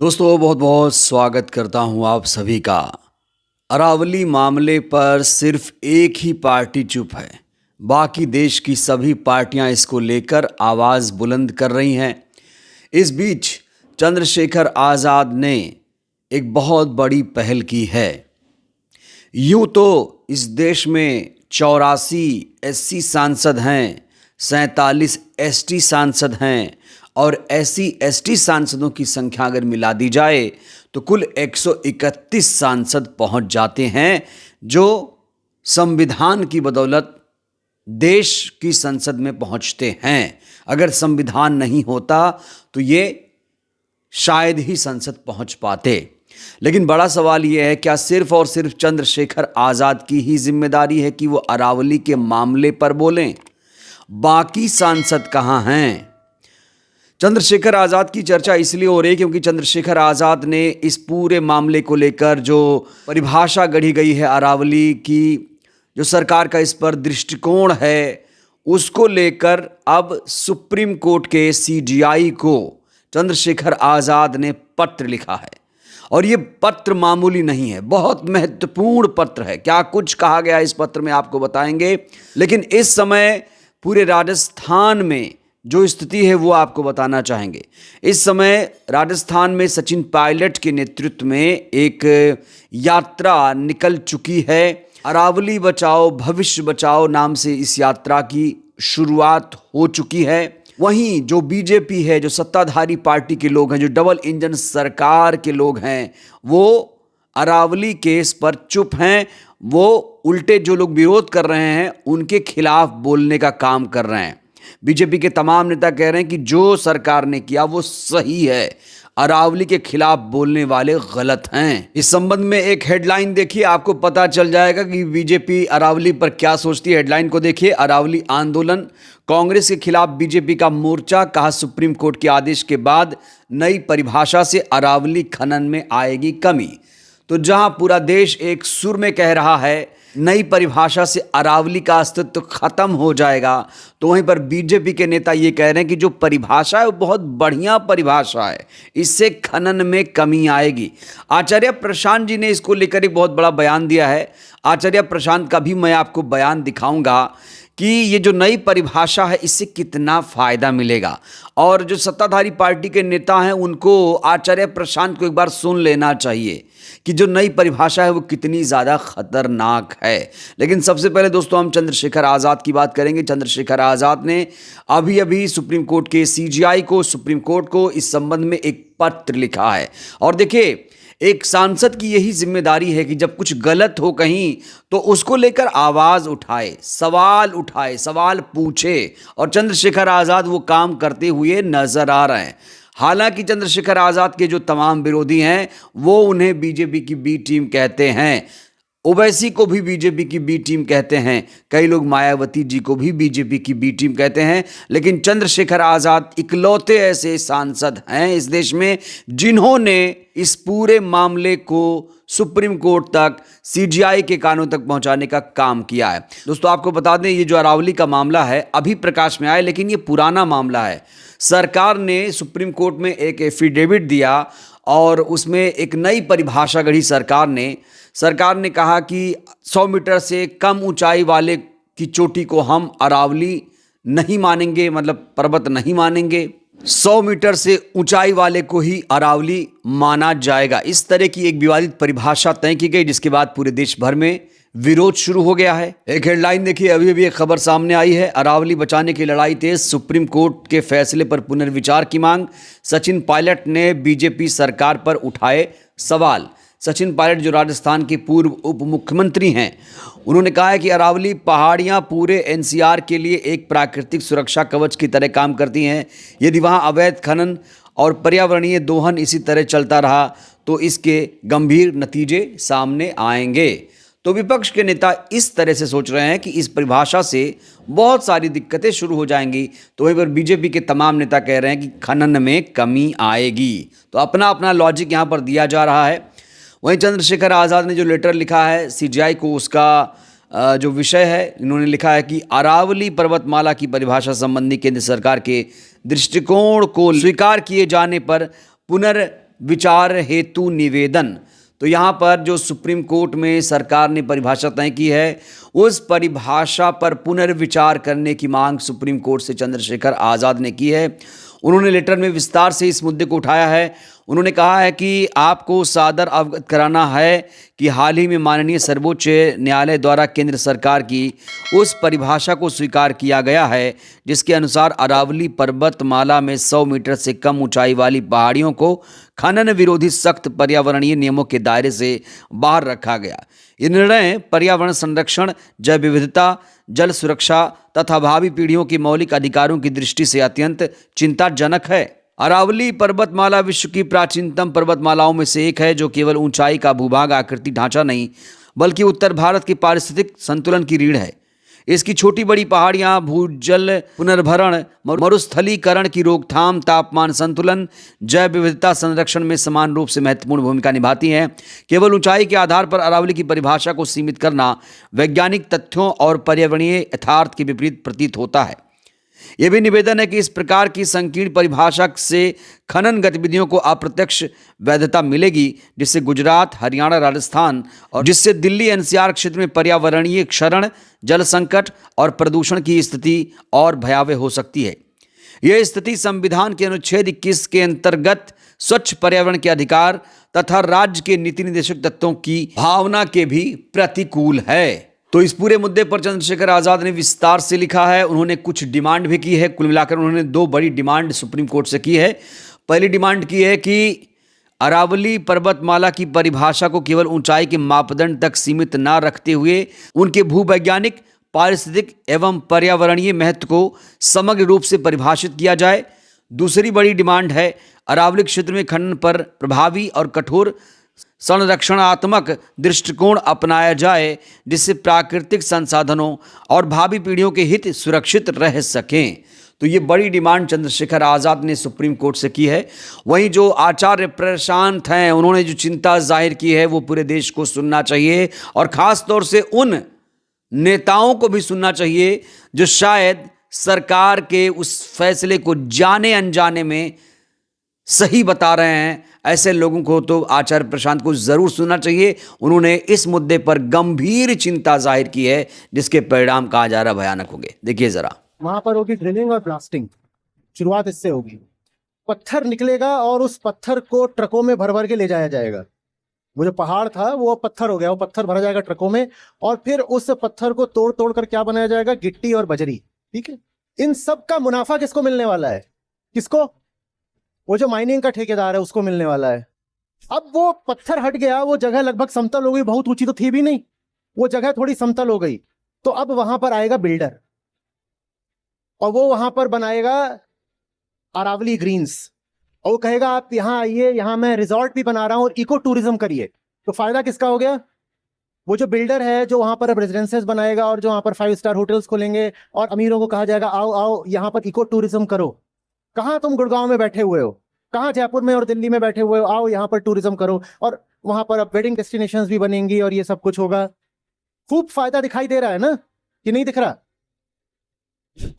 दोस्तों बहुत बहुत स्वागत करता हूं आप सभी का। अरावली मामले पर सिर्फ एक ही पार्टी चुप है, बाकी देश की सभी पार्टियां इसको लेकर आवाज़ बुलंद कर रही हैं। इस बीच चंद्रशेखर आज़ाद ने एक बहुत बड़ी पहल की है। यूं तो इस देश में 84 एससी सांसद हैं, 47 एसटी सांसद हैं और ऐसी एसटी सांसदों की संख्या अगर मिला दी जाए तो कुल 131 सांसद पहुंच जाते हैं, जो संविधान की बदौलत देश की संसद में पहुंचते हैं। अगर संविधान नहीं होता तो ये शायद ही संसद पहुंच पाते। लेकिन बड़ा सवाल यह है, क्या सिर्फ और सिर्फ चंद्रशेखर आज़ाद की ही जिम्मेदारी है कि वो अरावली के मामले पर बोलें? बाकी सांसद कहां हैं? चंद्रशेखर आज़ाद की चर्चा इसलिए हो रही है क्योंकि चंद्रशेखर आज़ाद ने इस पूरे मामले को लेकर जो परिभाषा गढ़ी गई है अरावली की, जो सरकार का इस पर दृष्टिकोण है, उसको लेकर अब सुप्रीम कोर्ट के सीजीआई को चंद्रशेखर आज़ाद ने पत्र लिखा है। और ये पत्र मामूली नहीं है, बहुत महत्वपूर्ण पत्र है। क्या कुछ कहा गया इस पत्र में आपको बताएंगे, लेकिन इस समय पूरे राजस्थान में जो स्थिति है वो आपको बताना चाहेंगे। इस समय राजस्थान में सचिन पायलट के नेतृत्व में एक यात्रा निकल चुकी है। अरावली बचाओ भविष्य बचाओ नाम से इस यात्रा की शुरुआत हो चुकी है। वहीं जो बीजेपी है, जो सत्ताधारी पार्टी के लोग हैं, जो डबल इंजन सरकार के लोग हैं, वो अरावली केस पर चुप हैं। वो उल्टे जो लोग विरोध कर रहे हैं उनके खिलाफ बोलने का काम कर रहे हैं। बीजेपी के तमाम नेता कह रहे हैं कि जो सरकार ने किया वो सही है, अरावली के खिलाफ बोलने वाले गलत हैं। इस संबंध में एक हेडलाइन देखिए, आपको पता चल जाएगा कि बीजेपी अरावली पर क्या सोचती है। हेडलाइन को देखिए, अरावली आंदोलन, कांग्रेस के खिलाफ बीजेपी का मोर्चा, कहा सुप्रीम कोर्ट के आदेश के बाद नई परिभाषा से अरावली खनन में आएगी कमी। तो जहां पूरा देश एक सुर में कह रहा है नई परिभाषा से अरावली का अस्तित्व खत्म हो जाएगा, तो वहीं पर बीजेपी के नेता ये कह रहे हैं कि जो परिभाषा है वो बहुत बढ़िया परिभाषा है, इससे खनन में कमी आएगी। आचार्य प्रशांत जी ने इसको लेकर एक बहुत बड़ा बयान दिया है। आचार्य प्रशांत का भी मैं आपको बयान दिखाऊंगा कि ये जो नई परिभाषा है इससे कितना फायदा मिलेगा। और जो सत्ताधारी पार्टी के नेता हैं उनको आचार्य प्रशांत को एक बार सुन लेना चाहिए कि जो नई परिभाषा है वो कितनी ज़्यादा खतरनाक है। लेकिन सबसे पहले दोस्तों हम चंद्रशेखर आज़ाद की बात करेंगे। चंद्रशेखर आज़ाद ने अभी अभी सुप्रीम कोर्ट के सीजीआई को, सुप्रीम कोर्ट को इस संबंध में एक पत्र लिखा है। और देखिए, एक सांसद की यही जिम्मेदारी है कि जब कुछ गलत हो कहीं तो उसको लेकर आवाज़ उठाए, सवाल पूछे, और चंद्रशेखर आज़ाद वो काम करते हुए नजर आ रहे हैं। हालांकि चंद्रशेखर आज़ाद के जो तमाम विरोधी हैं वो उन्हें बीजेपी की बी टीम कहते हैं, ओवैसी को भी बीजेपी की बी टीम कहते हैं, कई लोग मायावती जी को भी बीजेपी की बी टीम कहते हैं। लेकिन चंद्रशेखर आज़ाद इकलौते ऐसे सांसद हैं इस देश में जिन्होंने इस पूरे मामले को सुप्रीम कोर्ट तक, सीजीआई के कानों तक पहुंचाने का काम किया है। दोस्तों आपको बता दें, ये जो अरावली का मामला है अभी प्रकाश में आया, लेकिन ये पुराना मामला है। सरकार ने सुप्रीम कोर्ट में एक एफिडेविट दिया और उसमें एक नई परिभाषा गढ़ी सरकार ने कहा कि 100 मीटर से कम ऊंचाई वाले की चोटी को हम अरावली नहीं मानेंगे, मतलब पर्वत नहीं मानेंगे। 100 मीटर से ऊंचाई वाले को ही अरावली माना जाएगा। इस तरह की एक विवादित परिभाषा तय की गई, जिसके बाद पूरे देश भर में विरोध शुरू हो गया है। एक हेडलाइन देखिए, अभी एक खबर सामने आई है, अरावली बचाने की लड़ाई तेज, सुप्रीम कोर्ट के फैसले पर पुनर्विचार की मांग। सचिन पायलट ने बीजेपी सरकार पर उठाए सवाल। सचिन पायलट जो राजस्थान के पूर्व उप मुख्यमंत्री हैं, उन्होंने कहा है कि अरावली पहाड़ियां पूरे एनसीआर के लिए एक प्राकृतिक सुरक्षा कवच की तरह काम करती हैं। यदि वहां अवैध खनन और पर्यावरणीय दोहन इसी तरह चलता रहा तो इसके गंभीर नतीजे सामने आएंगे। तो विपक्ष के नेता इस तरह से सोच रहे हैं कि इस परिभाषा से बहुत सारी दिक्कतें शुरू हो जाएंगी। तो वहीं पर बीजेपी के तमाम नेता कह रहे हैं कि खनन में कमी आएगी। तो अपना अपना लॉजिक यहाँ पर दिया जा रहा है। वहीं चंद्रशेखर आज़ाद ने जो लेटर लिखा है सीजीआई को, उसका जो विषय है, इन्होंने लिखा है कि अरावली पर्वतमाला की परिभाषा संबंधी केंद्र सरकार के दृष्टिकोण को स्वीकार किए जाने पर विचार हेतु निवेदन। तो यहाँ पर जो सुप्रीम कोर्ट में सरकार ने परिभाषा तय की है, उस परिभाषा पर पुनर्विचार करने की मांग सुप्रीम कोर्ट से चंद्रशेखर आज़ाद ने की है। उन्होंने लेटर में विस्तार से इस मुद्दे को उठाया है। उन्होंने कहा है कि आपको सादर अवगत कराना है कि हाल ही में माननीय सर्वोच्च न्यायालय द्वारा केंद्र सरकार की उस परिभाषा को स्वीकार किया गया है जिसके अनुसार अरावली पर्वतमाला में 100 मीटर से कम ऊंचाई वाली पहाड़ियों को खनन विरोधी सख्त पर्यावरणीय नियमों के दायरे से बाहर रखा गया। ये निर्णय पर्यावरण संरक्षण, जैव विविधता, जल सुरक्षा तथा भावी पीढ़ियों के मौलिक अधिकारों की दृष्टि से अत्यंत चिंताजनक है। अरावली पर्वतमाला विश्व की प्राचीनतम पर्वतमालाओं में से एक है, जो केवल ऊंचाई का भूभाग आकृति ढांचा नहीं बल्कि उत्तर भारत के पारिस्थितिक संतुलन की रीढ़ है। इसकी छोटी बड़ी पहाड़ियां भूजल पुनर्भरण, मरुस्थलीकरण की रोकथाम, तापमान संतुलन, जैव विविधता संरक्षण में समान रूप से महत्वपूर्ण भूमिका निभाती हैं। केवल ऊंचाई के आधार पर अरावली की परिभाषा को सीमित करना वैज्ञानिक तथ्यों और पर्यावरणीय यथार्थ के विपरीत प्रतीत होता है। यह भी निवेदन है कि इस प्रकार की संकीर्ण परिभाषा से खनन गतिविधियों को अप्रत्यक्ष वैधता मिलेगी, जिससे गुजरात, हरियाणा, राजस्थान और जिससे दिल्ली एनसीआर क्षेत्र में पर्यावरणीय क्षरण, जल संकट और प्रदूषण की स्थिति और भयावह हो सकती है। यह स्थिति संविधान के अनुच्छेद 21 के अंतर्गत स्वच्छ पर्यावरण के अधिकार तथा राज्य के नीति निर्देशक तत्वों की भावना के भी प्रतिकूल है। तो इस पूरे मुद्दे पर चंद्रशेखर आज़ाद ने विस्तार से लिखा है। उन्होंने कुछ डिमांड भी की है। कुल मिलाकर उन्होंने 2 बड़ी डिमांड सुप्रीम कोर्ट से की है। पहली डिमांड की है कि अरावली पर्वतमाला की परिभाषा को केवल ऊंचाई के मापदंड तक सीमित न रखते हुए उनके भूवैज्ञानिक, पारिस्थितिक एवं पर्यावरणीय महत्व को समग्र रूप से परिभाषित किया जाए। दूसरी बड़ी डिमांड है अरावली क्षेत्र में खनन पर प्रभावी और कठोर संरक्षणात्मक दृष्टिकोण अपनाया जाए, जिससे प्राकृतिक संसाधनों और भावी पीढ़ियों के हित सुरक्षित रह सकें। तो ये बड़ी डिमांड चंद्रशेखर आज़ाद ने सुप्रीम कोर्ट से की है। वहीं जो आचार्य प्रशांत हैं, उन्होंने जो चिंता जाहिर की है वो पूरे देश को सुनना चाहिए और ख़ास तौर से उन नेताओं को भी सुनना चाहिए जो शायद सरकार के उस फैसले को जाने अनजाने में सही बता रहे हैं। ऐसे लोगों को तो आचार्य प्रशांत को जरूर सुनना चाहिए। उन्होंने इस मुद्दे पर गंभीर चिंता जाहिर की है, जिसके परिणाम कहा जा रहा भयानक होंगे। देखिए जरा, वहां पर होगी ड्रिलिंग और ब्लास्टिंग। शुरुआत इससे होगी, पत्थर निकलेगा और उस पत्थर को ट्रकों में भर भर के ले जाया जाएगा। वो जो पहाड़ था वो पत्थर हो गया, वो पत्थर भरा जाएगा ट्रकों में और फिर उस पत्थर को तोड़ तोड़ कर क्या बनाया जाएगा, गिट्टी और बजरी। ठीक है, इन सब का मुनाफा किसको मिलने वाला है? किसको? वो जो माइनिंग का ठेकेदार है उसको मिलने वाला है। अब वो पत्थर हट गया, वो जगह लगभग समतल हो गई, बहुत ऊंची तो थी भी नहीं, वो जगह थोड़ी समतल हो गई। तो अब वहां पर आएगा बिल्डर और वो वहां पर बनाएगा अरावली ग्रीन्स और वो कहेगा आप यहाँ आइए, यहाँ मैं रिजॉर्ट भी बना रहा हूँ और इको टूरिज्म करिए। तो फायदा किसका हो गया? वो जो बिल्डर है जो वहां पर अब रेजिडेंसेस बनाएगा और जो वहां पर 5 स्टार होटल्स खोलेंगे और अमीरों को कहा जाएगा आओ आओ यहाँ पर इको टूरिज्म करो। कहाँ तुम गुड़गांव में बैठे हुए हो, कहाँ जयपुर में और दिल्ली में बैठे हुए हो, आओ यहाँ पर टूरिज्म करो। और वहां पर अब वेडिंग डेस्टिनेशंस भी बनेंगी और ये सब कुछ होगा। खूब फायदा दिखाई दे रहा है ना कि नहीं दिख रहा?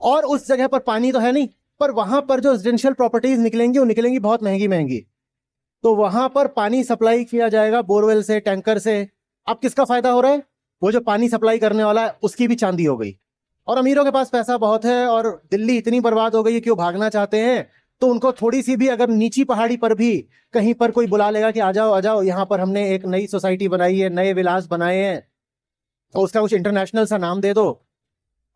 और उस जगह पर पानी तो है नहीं, पर वहां पर जो रेजिडेंशियल प्रॉपर्टीज निकलेंगी वो निकलेंगी बहुत महंगी महंगी। तो वहां पर पानी सप्लाई किया जाएगा बोरवेल से, टैंकर से। अब किसका फायदा हो रहा है? वो जो पानी सप्लाई करने वाला है उसकी भी चांदी हो गई। और अमीरों के पास पैसा बहुत है और दिल्ली इतनी बर्बाद हो गई है कि वो भागना चाहते हैं। तो उनको थोड़ी सी भी अगर नीची पहाड़ी पर भी कहीं पर कोई बुला लेगा कि आ जाओ आ जाओ, यहाँ पर हमने एक नई सोसाइटी बनाई है, नए विलास बनाए हैं, तो उसका कुछ इंटरनेशनल सा नाम दे दो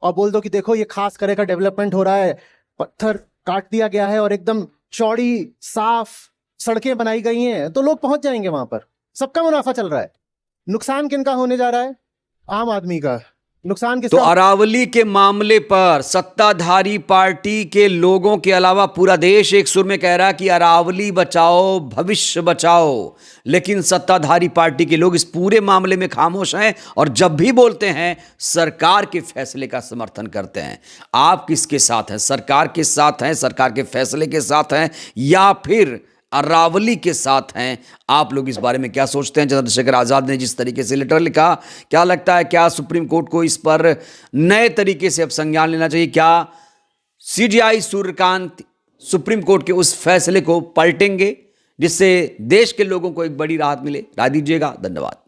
और बोल दो कि देखो ये खास तरह का डेवलपमेंट हो रहा है, पत्थर काट दिया गया है और एकदम चौड़ी साफ सड़कें बनाई गई हैं, तो लोग पहुंच जाएंगे वहां पर। सबका मुनाफा चल रहा है। नुकसान किनका होने जा रहा है? आम आदमी का। नुकसान किसका? तो अरावली के मामले पर सत्ताधारी पार्टी के लोगों के अलावा पूरा देश एक सुर में कह रहा है कि अरावली बचाओ, भविष्य बचाओ। लेकिन सत्ताधारी पार्टी के लोग इस पूरे मामले में खामोश हैं और जब भी बोलते हैं सरकार के फैसले का समर्थन करते हैं। आप किसके साथ हैं? सरकार के साथ हैं, सरकार के फैसले के साथ हैं, या फिर अरावली के साथ हैं? आप लोग इस बारे में क्या सोचते हैं? चंद्रशेखर आज़ाद ने जिस तरीके से लेटर लिखा, क्या लगता है क्या सुप्रीम कोर्ट को इस पर नए तरीके से अब संज्ञान लेना चाहिए? क्या सीजेआई सूर्यकांत सुप्रीम कोर्ट के उस फैसले को पलटेंगे जिससे देश के लोगों को एक बड़ी राहत मिले। राय दीजिएगा। धन्यवाद।